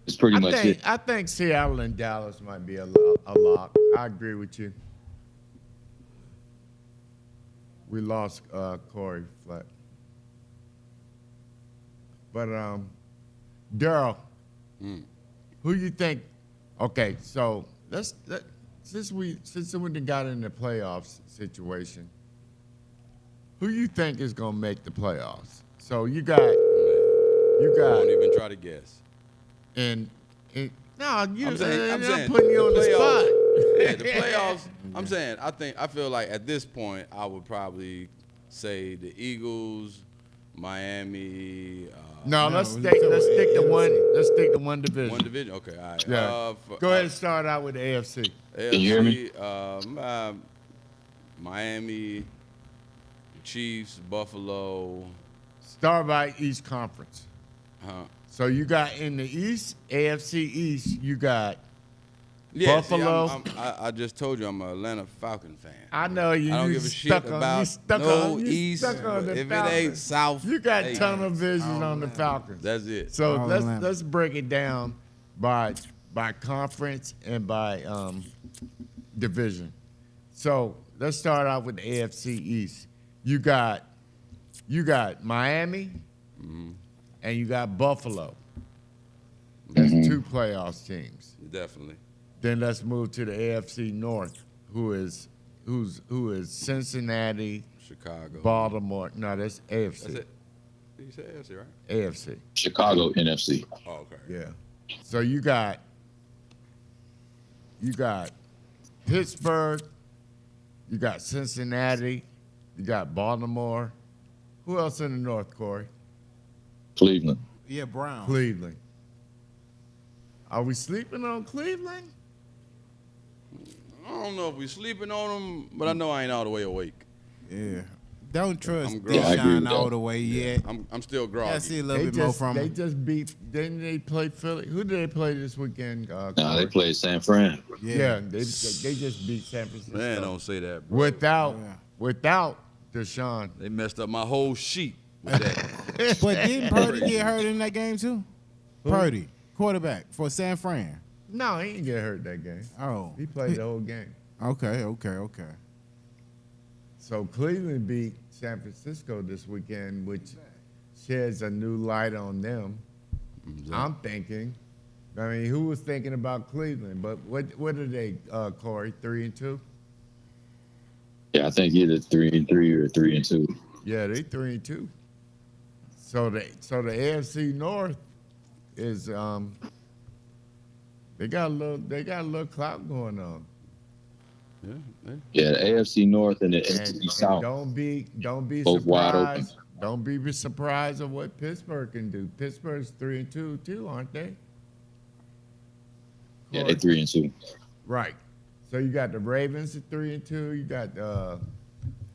is pretty much it. I think Seattle and Dallas might be a lock. I agree with you. We lost Corey Fleck. But Daryl, who you think? Okay, so since we done got in the playoffs situation, who you think is gonna make the playoffs? So you got Don't even try to guess. and no, I'm saying putting you on the spot. Yeah, the playoffs. I'm saying I feel like at this point I would probably say the Eagles, Miami. No, let's stick to one division. One division. Okay, all right. Yeah. Go ahead and start out with the AFC. AFC, Can you hear me? Miami, Chiefs, Buffalo. Start by East Conference. Huh. So you got in the East, AFC East, you got Yeah, Buffalo. See, I just told you I'm an Atlanta Falcon fan. I know you. I don't you give a stuck shit on, about you stuck no on, you East. Stuck on the If Falcons. it ain't South, You got hey, tunnel vision on the Falcons. That's it. So All let's Atlanta. let's break it down by conference and by division. So let's start out with the AFC East. You got Miami and you got Buffalo. That's 2 playoffs teams. Definitely. Then let's move to the AFC North, who is Cincinnati, Chicago. Baltimore. No, that's AFC. That's it. You said AFC, right? AFC. Chicago, NFC. Oh, okay. Yeah. So you got Pittsburgh, you got Cincinnati, you got Baltimore. Who else in the North, Corey? Cleveland. Yeah, Brown. Cleveland. Are we sleeping on Cleveland? I don't know if we sleeping on them, but I know I ain't all the way awake. Yeah. Don't trust I'm grown. Yeah, I agree Deshaun with all that. the way yet. I'm still groggy. I see a little bit more from They him. just beat. Didn't they play Philly? Who did they play this weekend? Nah, Corey? they played San Fran. Yeah, they just beat San Francisco. Man, don't say that, bro. Without Deshaun. They messed up my whole sheet with that. But didn't Purdy get hurt in that game too? Purdy, quarterback for San Fran. No, he didn't get hurt that game. Oh, He played the whole game. Okay. So Cleveland beat San Francisco this weekend, which sheds a new light on them. I'm thinking. I mean, who was thinking about Cleveland? But what are they, Corey? 3-2? Yeah, I think either 3-3 or 3-2. Yeah, they 3-2. So the AFC North is they got a little clout going on. Yeah, the AFC North and the NFC And South. don't be Both wide open. surprised. Don't be surprised of what Pittsburgh can do. Pittsburgh's 3-2 too, aren't they? Yeah, they 3-2. Right. So you got the Ravens at 3-2.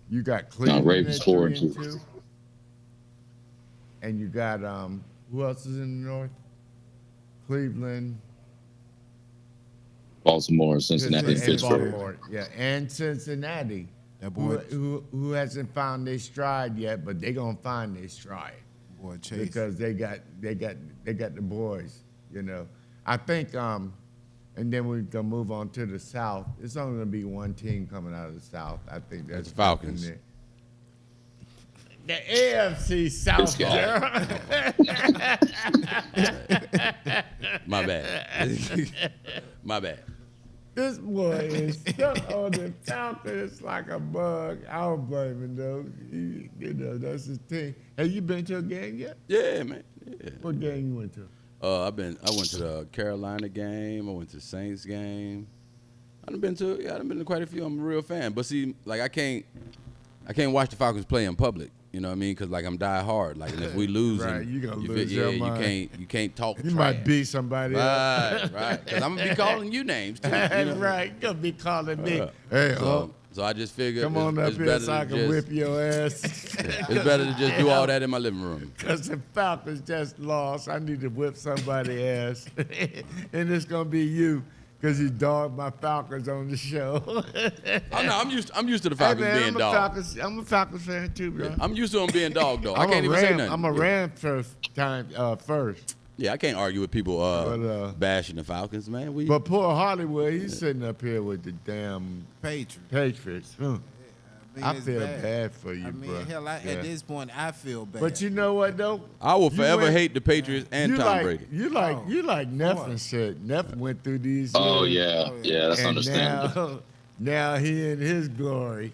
You got Cleveland Ravens at 4-2. 3-2. And you got who else is in the North? Cleveland, Baltimore, Cincinnati, and Pittsburgh. Baltimore. Yeah, and Cincinnati. That boy, Who hasn't found their stride yet, but they gonna find their stride boy Chase. because they got the boys. You know, I think and then we're gonna move on to the South. It's only gonna be one team coming out of the South. I think that's It's Falcons. in there. The AFC South. This guy. My bad. My bad. This boy is stuck on the Falcons like a bug. I don't blame him though. You know, that's his team. Have you been to a game yet? Yeah, man. Yeah. What game you went to? I went to the Carolina game. I went to the Saints game. I've been to quite a few. I'm a real fan. But see, like I can't watch the Falcons play in public. You know what I mean? Because like I'm die hard. Like, and if we lose, Right, you gonna lose your mind. You can't talk. You trash. might beat somebody else. Right. Because I'm gonna be calling you names too. You know? Right, you gonna be calling me. Hey, So I just figured come on up it's here better so I to can just, whip your ass. It's better to just do all that in my living room. Because the Falcons just lost. I need to whip somebody's ass. And it's going to be you because you dogged my Falcons on the show. Oh no, I'm used to the Falcons hey man, being dogged. I'm a Falcons fan too, bro. I'm used to them being dogged though. I can't even say nothing. I'm a Ram first. Yeah, I can't argue with people bashing the Falcons, man. But poor Hollywood, he's sitting up here with the damn Patriots. I feel bad for you, bro. Hell, at this point, I feel bad. But you know what though? I will forever hate the Patriots and Tom Brady. You like Neph and shit. Neph went through these. Oh years, yeah, that's understandable. Now he in his glory.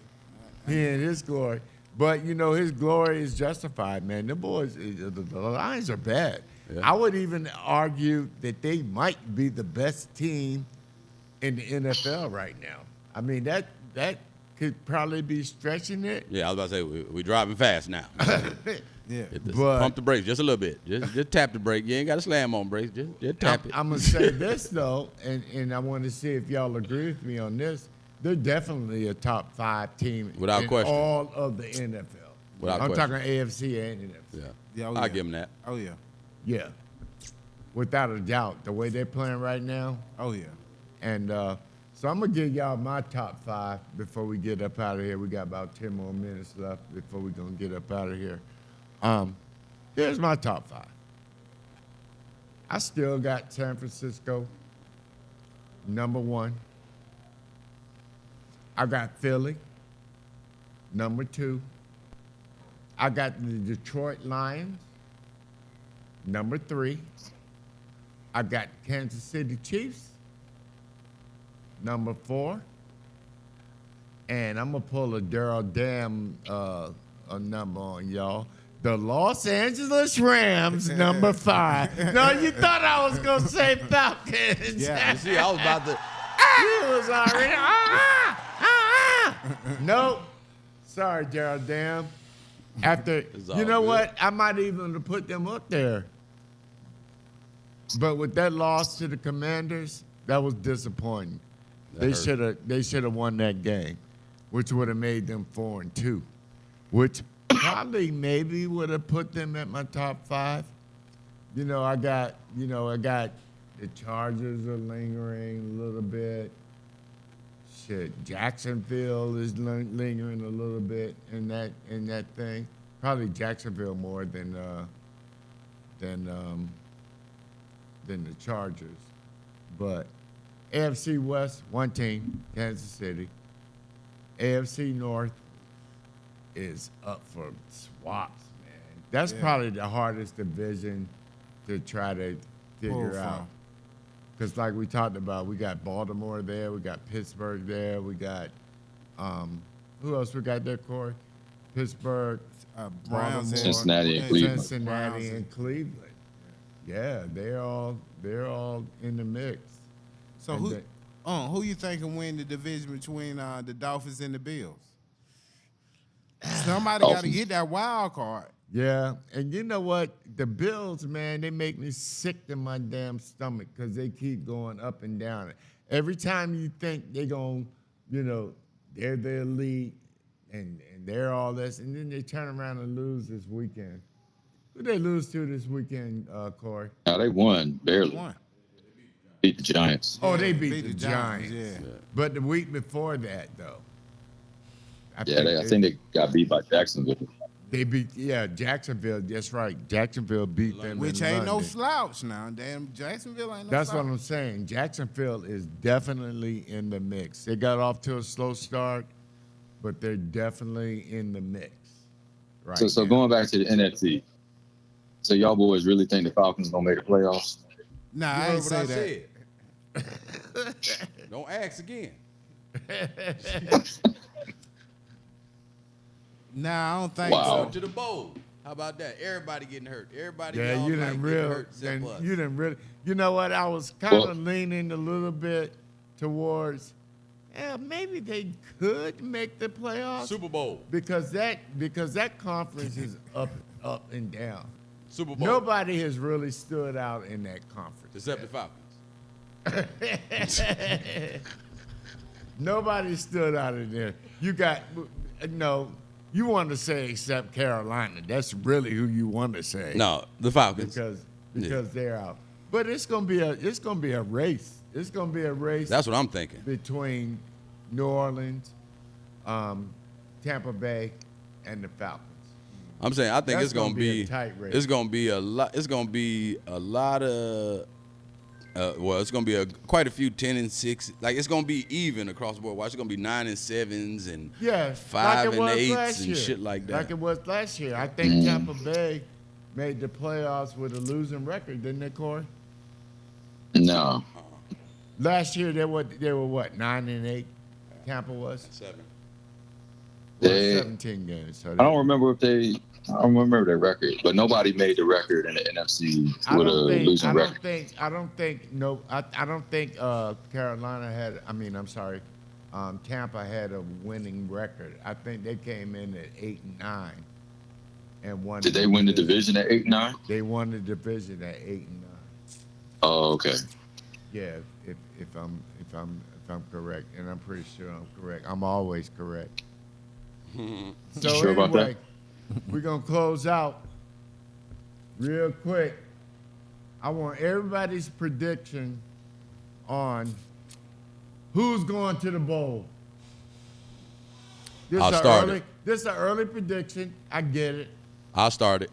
But you know his glory is justified, man. The boys, the Lions are bad. Yeah. I would even argue that they might be the best team in the NFL right now. I mean that could probably be stretching it. Yeah, I was about to say we driving fast now. Yeah, but pump the brakes just a little bit. Just tap the brake. You ain't got to slam on brakes. Just tap it. I'm gonna say this though, and I want to see if y'all agree with me on this. They're definitely a top 5 team without in question. all of the NFL. I'm talking AFC and NFC. Yeah, I'll give them that. Oh yeah. Yeah, without a doubt, the way they're playing right now. Oh yeah. And so I'm gonna give y'all my top 5 before we get up out of here. We got about 10 more minutes left before we're gonna get up out of here. Here's my top 5. I still got San Francisco number 1. I got Philly number 2. I got the Detroit Lions number 3. I got Kansas City Chiefs number 4. And I'm going to pull a Daryl Dam a number on y'all. The Los Angeles Rams number 5. No, you thought I was going to say Falcons. Yeah, you see, I was about to. You was already. Nope. Sorry, Daryl Dam. After, you know what? I might even have put them up there. But with that loss to the Commanders, that was disappointing. They should have won that game, which would have made them 4-2, which probably maybe would have put them at my top 5. I got the Chargers are lingering a little bit. Shit, Jacksonville is lingering a little bit in that thing. Probably Jacksonville more than the Chargers. But AFC West, one team, Kansas City. AFC North is up for swaps, man. That's probably the hardest division to try to figure out. Because like we talked about, we got Baltimore there, we got Pittsburgh there, we got, who else we got there, Corey? Pittsburgh, Baltimore, Cincinnati and Cleveland. Cincinnati and Cleveland. Yeah, they're all in the mix. So who you think can win the division between the Dolphins and the Bills? Somebody got to get that wild card. Yeah, and you know what? The Bills, man, they make me sick to my damn stomach because they keep going up and down. Every time you think they're going, they're the elite and they're all this, and then they turn around and lose this weekend. Who they lose to this weekend, Corey? They won, barely. Beat the Giants. Oh, they beat the Giants. Yeah. But the week before that, though. I think they got beat by Jacksonville. They beat, Jacksonville. That's right. Jacksonville beat them. Which in ain't London. no slouch now. Damn, Jacksonville ain't no That's slouch. what I'm saying. Jacksonville is definitely in the mix. They got off to a slow start, but they're definitely in the mix. Right. So now. going back to the NFC. So y'all boys really think the Falcons gonna make the playoffs? Nah, You I heard ain't what say I that. said. Don't ask again. Nah, I don't think Wow. so. To the bowl. How about that? Everybody getting hurt. Everybody Yeah, y'all you like didn't getting really, hurt except us. you didn't really. You know what? I was kind of leaning a little bit towards, maybe they could make the playoffs Super Bowl. because that conference is up and down. Super Bowl. Nobody has really stood out in that conference. Except the Falcons. Nobody stood out in there. You got no. You want to say except Carolina. That's really who you want to say. No, the Falcons. Because they're out. But it's gonna be a race. It's gonna be a race. That's what I'm thinking. Between New Orleans, Tampa Bay, and the Falcons. I'm saying I think That's it's gonna be a tight race. It's gonna be a lot. It's gonna be a lot of. It's gonna be quite a few 10-6. Like it's gonna be even across the board. Watch, it's gonna be 9-7s and 5-8s and shit like that. Like it was last year. I think Tampa Bay made the playoffs with a losing record, didn't they, Corey? No. Last year they were what, 9-8? Tampa was 7. They, 17 games. So I don't remember their record, but nobody made the record in the NFC with a losing record. I don't think Carolina had. Tampa had a winning record. I think they came in at 8-9 and won. Did they win the division at 8-9? They won the division at 8-9. Oh, okay. Yeah, if I'm correct, and I'm pretty sure I'm correct. I'm always correct. So Sure about that? anyway, we're gonna close out real quick. I want everybody's prediction on who's going to the bowl. I'll start it. This is an early prediction. I get it, I'll start it.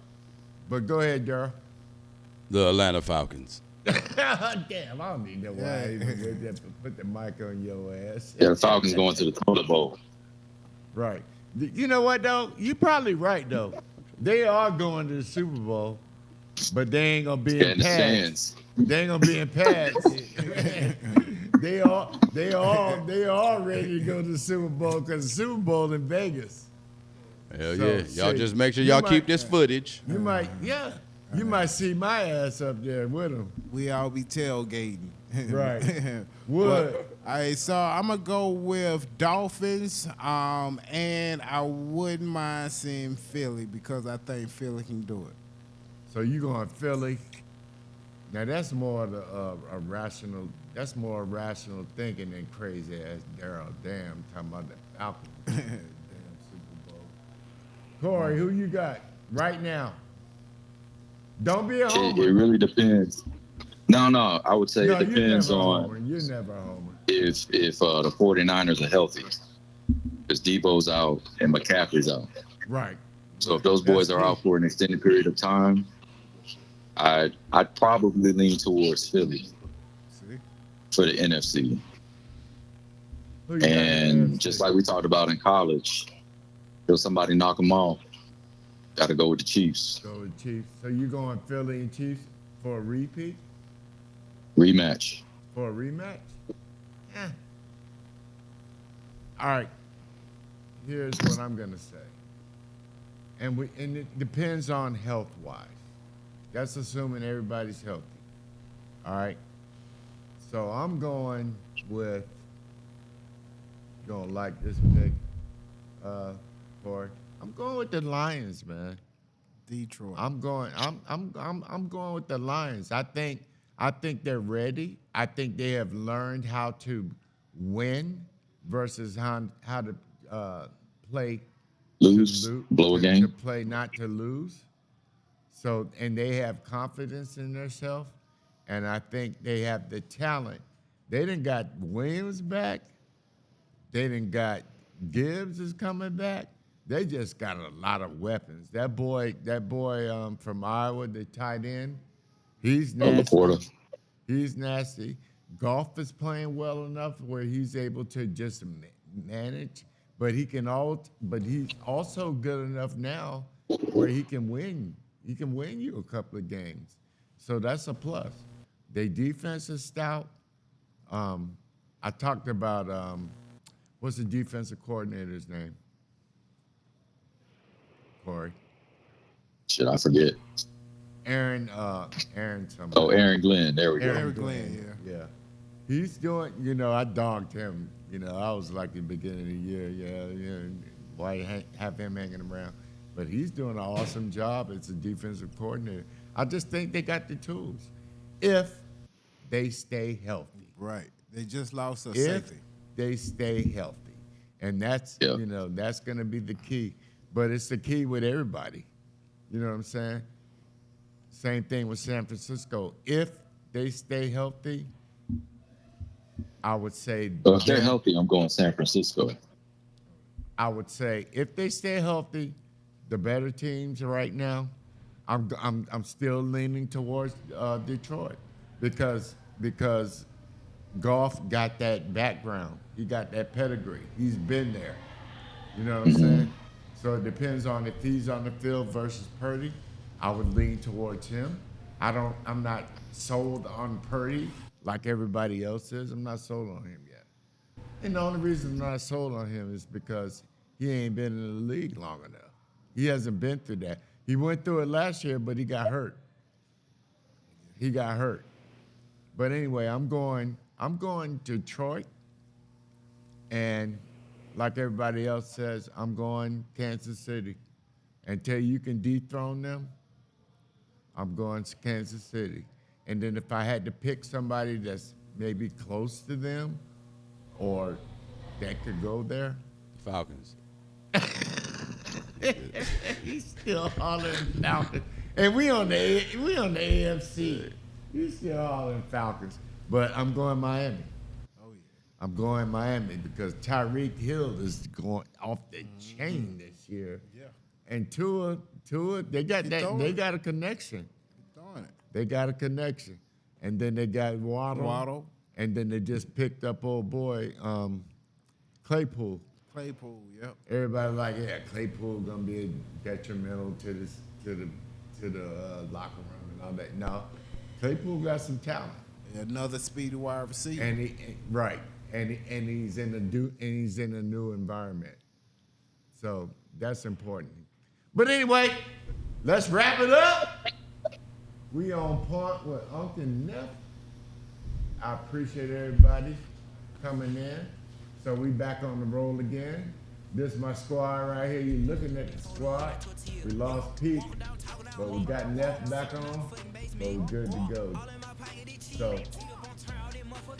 but go ahead, Daryl. The Atlanta Falcons. Damn, I don't need that. Why I even put the mic on your ass. Yeah, the Falcons going to the toilet bowl. Right. You know what, though? You're probably right, though. They are going to the Super Bowl, but they ain't going to be in the pads. stands. They ain't going to be in pads. they all ready to go to the Super Bowl because the Super Bowl in Vegas. Hell So, yeah. Y'all see, just make sure you y'all might- keep this footage. You might see my ass up there with them. We all be tailgating. Right. Would. All right, so I'm gonna go with Dolphins, and I wouldn't mind seeing Philly because I think Philly can do it. So you going Philly? Now that's more the rational. That's more rational thinking than crazy ass Daryl Dam talking about the Falcons. Damn Super Bowl. Corey, who you got right now? Don't be a It homer. really depends. No, I would say No, it depends on You're never a homer. if the 49ers are healthy. Because Debo's out and McCaffrey's out. Right. So if those boys are out for an extended period of time, I'd probably lean towards Philly See? for the NFC. Who you got in the And NFC? just like we talked about in college, if somebody knock them off, got to go with the Chiefs. Go with Chiefs. So you going Philly and Chiefs for a repeat? Rematch. For a rematch? Yeah. All right. Here's what I'm gonna say. And it depends on health wise. That's assuming everybody's healthy. All right. So I'm going with. You're gonna like this pick, Corey. I'm going with the Lions, man. Detroit. I'm going with the Lions. I think they're ready. I think they have learned how to win versus how to play Lose, blow a to game. play not to lose. So and they have confidence in themselves, and I think they have the talent. They done got Williams back. They done got Gibbs is coming back. They just got a lot of weapons. That boy from Iowa, the tight end, he's nasty. Laporta. He's nasty. Golf is playing well enough where he's able to just manage, but he's also good enough now where he can win. He can win you a couple of games, so that's a plus. Their defense is stout. I talked about what's the defensive coordinator's name? Corey. Shit, I forget. Aaron somebody. Oh, Aaron Glenn. There we go. Aaron Glenn, Yeah. He's doing, I dogged him. I was like in the beginning of the year, why have him hanging around? But he's doing an awesome job as a defensive coordinator. I just think they got the tools if they stay healthy. Right. They just lost a If safety. they stay healthy. And that's, that's going to be the key. But it's the key with everybody. You know what I'm saying? Same thing with San Francisco. If they stay healthy, I would say. So if they're healthy, I'm going San Francisco. I would say if they stay healthy, the better teams right now, I'm still leaning towards Detroit because Goff got that background. He got that pedigree. He's been there. You know what I'm saying? So it depends on if he's on the field versus Purdy. I would lean towards him. I'm not sold on Purdy like everybody else is. I'm not sold on him yet. And the only reason I'm not sold on him is because he ain't been in the league long enough. He hasn't been through that. He went through it last year, but he got hurt. But anyway, I'm going Detroit, and like everybody else says, I'm going Kansas City. Until you can dethrone them, I'm going to Kansas City. And then if I had to pick somebody that's maybe close to them or that could go there. Falcons. He's still hollering Falcons. And we on the AFC. He's still hollering Falcons. But I'm going Miami. Oh, yeah. I'm going Miami because Tyreek Hill is going off the chain this year. Yeah. And Tua, they got that. They got a connection. Throwing it. They got a connection. And then they got Waddle. And then they just picked up old boy Claypool. Claypool, yep. Everybody like, yeah, Claypool gonna be detrimental to the locker room and all that. No, Claypool got some talent. Another speedy wide receiver. And he's in a new environment. So that's important. But anyway, let's wrap it up. We on point with Unc and Neph. I appreciate everybody coming in. So we back on the roll again. This is my squad right here. You're looking at the squad. We lost Pete, but we got Neph back on, so we're good to go. So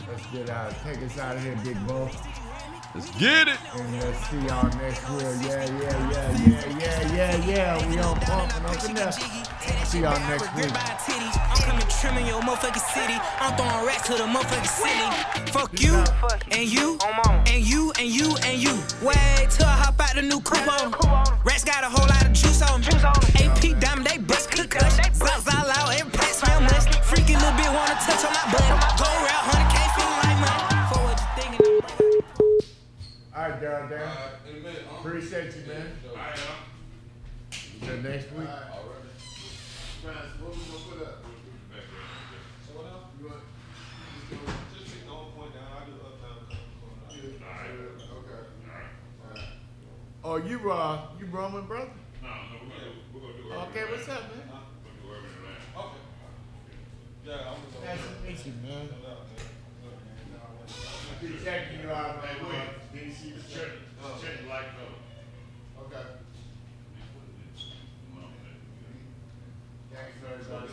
let's get out. Take us out of here, Big Bo. Let's get it. And let's see y'all next week. Yeah. We on pump and up and up. See y'all next week. I'm coming trimming your motherfucking city. I'm throwing racks to the motherfucking ceiling. Fuck you, and you, and you, and you, and you. Wait till I hop out the new coupe on 'em. Rats got a whole lot of juice on 'em. AP Diamond, they bust concussion. Zaza loud, every pack smell musty. Freaky little bit wanna touch on my butt. Go around 100K feeling like money. For what you thinking? All right, Daryl Dam. Appreciate you, man. Until next week. What we gonna put up? So what else? You want just take the whole point down. I'll do Uptown Comedy Corner. Okay. All right. Oh, you Roman brother? No, we're gonna do Urban Okay, what's up, man? We're gonna do Urban Atlanta. Okay. Yeah, I'm gonna Nice to meet you, man. I'll Be checking you out, man. DC check like Okay. Thanks, everybody.